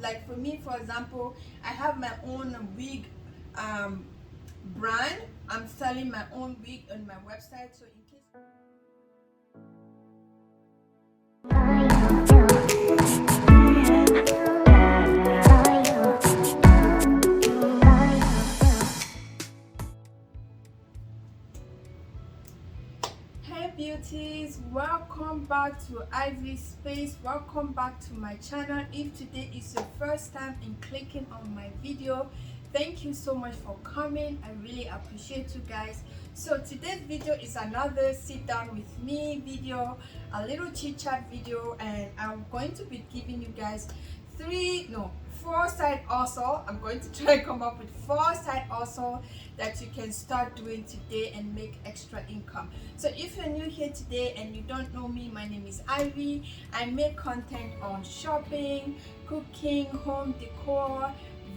Like for me, for example, I have my own wig brand. I'm selling my own wig on my website, so in case Hey beauties, welcome back to Ivy Space. Welcome back to my channel. If today is your first time in clicking on my video, thank you so much for coming. I really appreciate you guys. So today's video is another sit down with me video, a little chit chat video, and I'm going to be giving you guys four side hustle. I'm going to try to come up with 4 side hustle that you can start doing today and make extra income. So if you're new here today and you don't know me, my name is Ivy. I make content on shopping, cooking, home decor,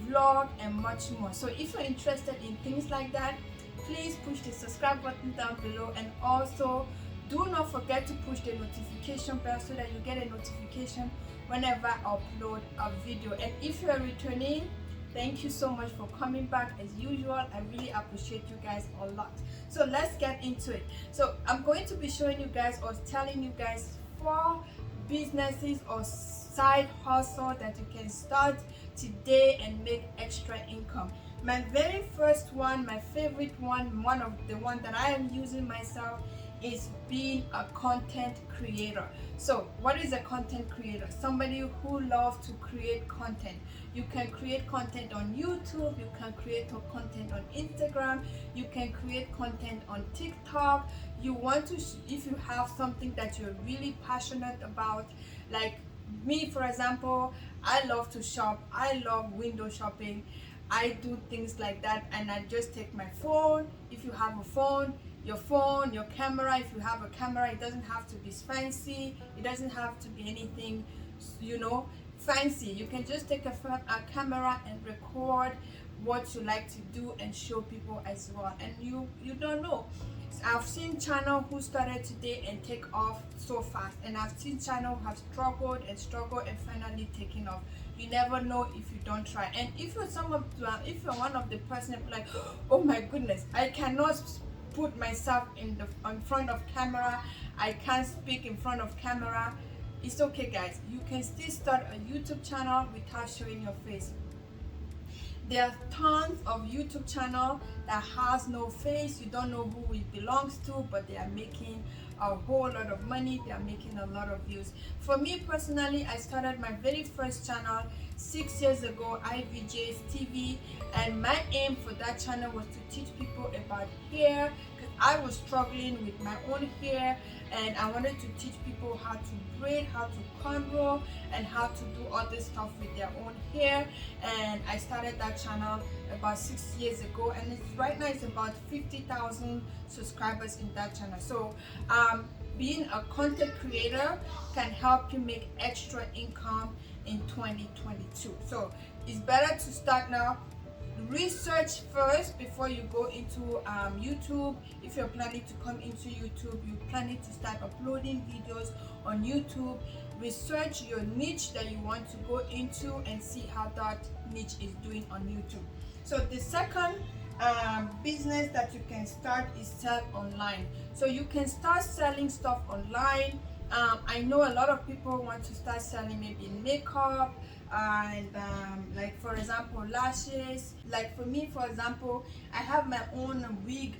vlog, and much more. So if you're interested in things like that, please push the subscribe button down below, and also do not forget to push the notification bell so that you get a notification whenever I upload a video. And if you're returning, thank you so much for coming back as usual. I really appreciate you guys a lot. So let's get into it. So I'm going to be showing you guys or telling you guys 4 businesses or side hustle that you can start today and make extra income. My very first one, my favorite one of the one that I am using myself, is being a content creator. So what is a content creator? Somebody who loves to create content. You can create content on YouTube, you can create content on Instagram, you can create content on TikTok. You want to, if you have something that you're really passionate about, like me for example, I love to shop, I love window shopping, I do things like that, and I just take my phone. If you have a phone, your camera, if you have a camera, it doesn't have to be fancy, it doesn't have to be anything, fancy. You can just take a camera and record what you like to do and show people as well. And you don't know, I've seen channel who started today and take off so fast, and I've seen channel have struggled and finally taken off. You never know if you don't try. And if you're one of the person like, oh my goodness, I cannot put myself in front of camera, I can't speak in front of camera, it's okay guys, you can still start a YouTube channel without showing your face. There are tons of YouTube channel that has no face, you don't know who it belongs to, but they are making a whole lot of money, they are making a lot of views. For me personally, I started my very first channel 6 years ago, IVJ's TV, and my aim for that channel was to teach people about hair, because I was struggling with my own hair, and I wanted to teach people how to braid, how to cornrow, and how to do all this stuff with their own hair. And I started that channel about 6 years ago, and right now it's about 50,000 subscribers in that channel. So being a content creator can help you make extra income in 2022. So it's better to start now. Research first before you go into YouTube. If you're planning to come into YouTube, you're planning to start uploading videos on YouTube, research your niche that you want to go into and see how that niche is doing on YouTube. So the second business that you can start is sell online. So you can start selling stuff online. I know a lot of people want to start selling maybe makeup and like for example lashes. Like for me, for example, I have my own wig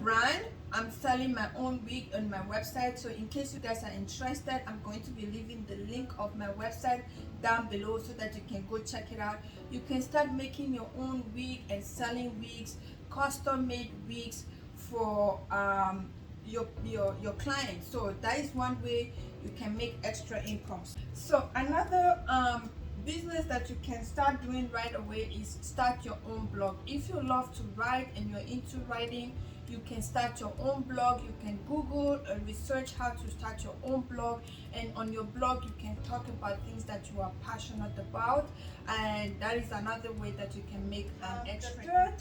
brand. I'm selling my own wig on my website, so in case you guys are interested, I'm going to be leaving the link of my website down below so that you can go check it out. You can start making your own wig and selling wigs, custom made wigs for your clients. So that is one way you can make extra income. So another business that you can start doing right away is start your own blog. If you love to write and you're into writing, you can start your own blog. You can Google and research how to start your own blog, and on your blog you can talk about things that you are passionate about, and that is another way that you can make extra.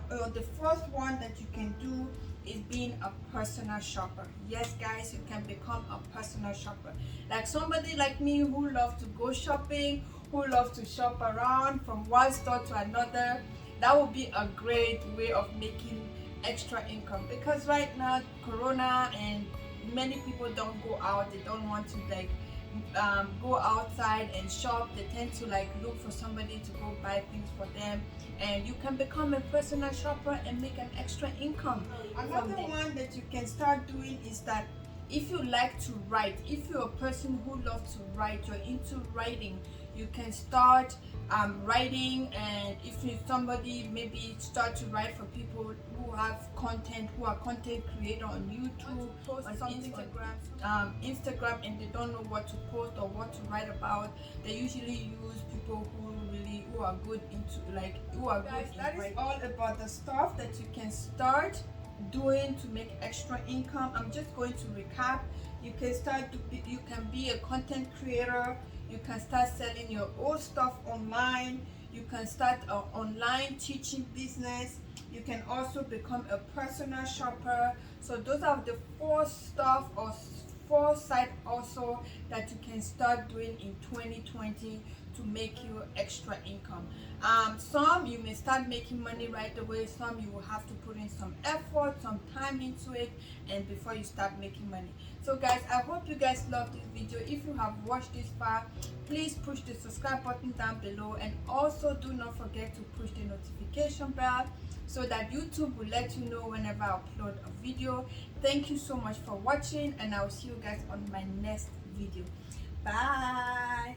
The fourth one that you can do is being a personal shopper. Yes guys, you can become a personal shopper, like somebody like me who loves to go shopping, who loves to shop around from one store to another. That would be a great way of making extra income, because right now corona and many people don't go out, they don't want to like go outside and shop. They tend to like look for somebody to go buy things for them, and you can become a personal shopper and make an extra income. Another one that you can start doing is that if you like to write, if you're a person who loves to write, you're into writing, you can start writing. And if you somebody, maybe start to write for people who have content, who are content creator on YouTube, on Instagram, and they don't know what to post or what to write about. They usually use people who are good into like who are good in writing. That is all about the stuff that you can start doing to make extra income. I'm just going to recap. You can be a content creator. You can start selling your old stuff online. You can start an online teaching business. You can also become a personal shopper. So those are the four stuff or four side also that you can start doing in 2020 to make you extra income. Some you may start making money right away, some you will have to put in some effort, some time into it, and before you start making money. So guys, I hope you guys love this video. If you have watched this far, please push the subscribe button down below, and also do not forget to push the notification bell so that YouTube will let you know whenever I upload a video. Thank you so much for watching, and I will see you guys on my next video. Bye.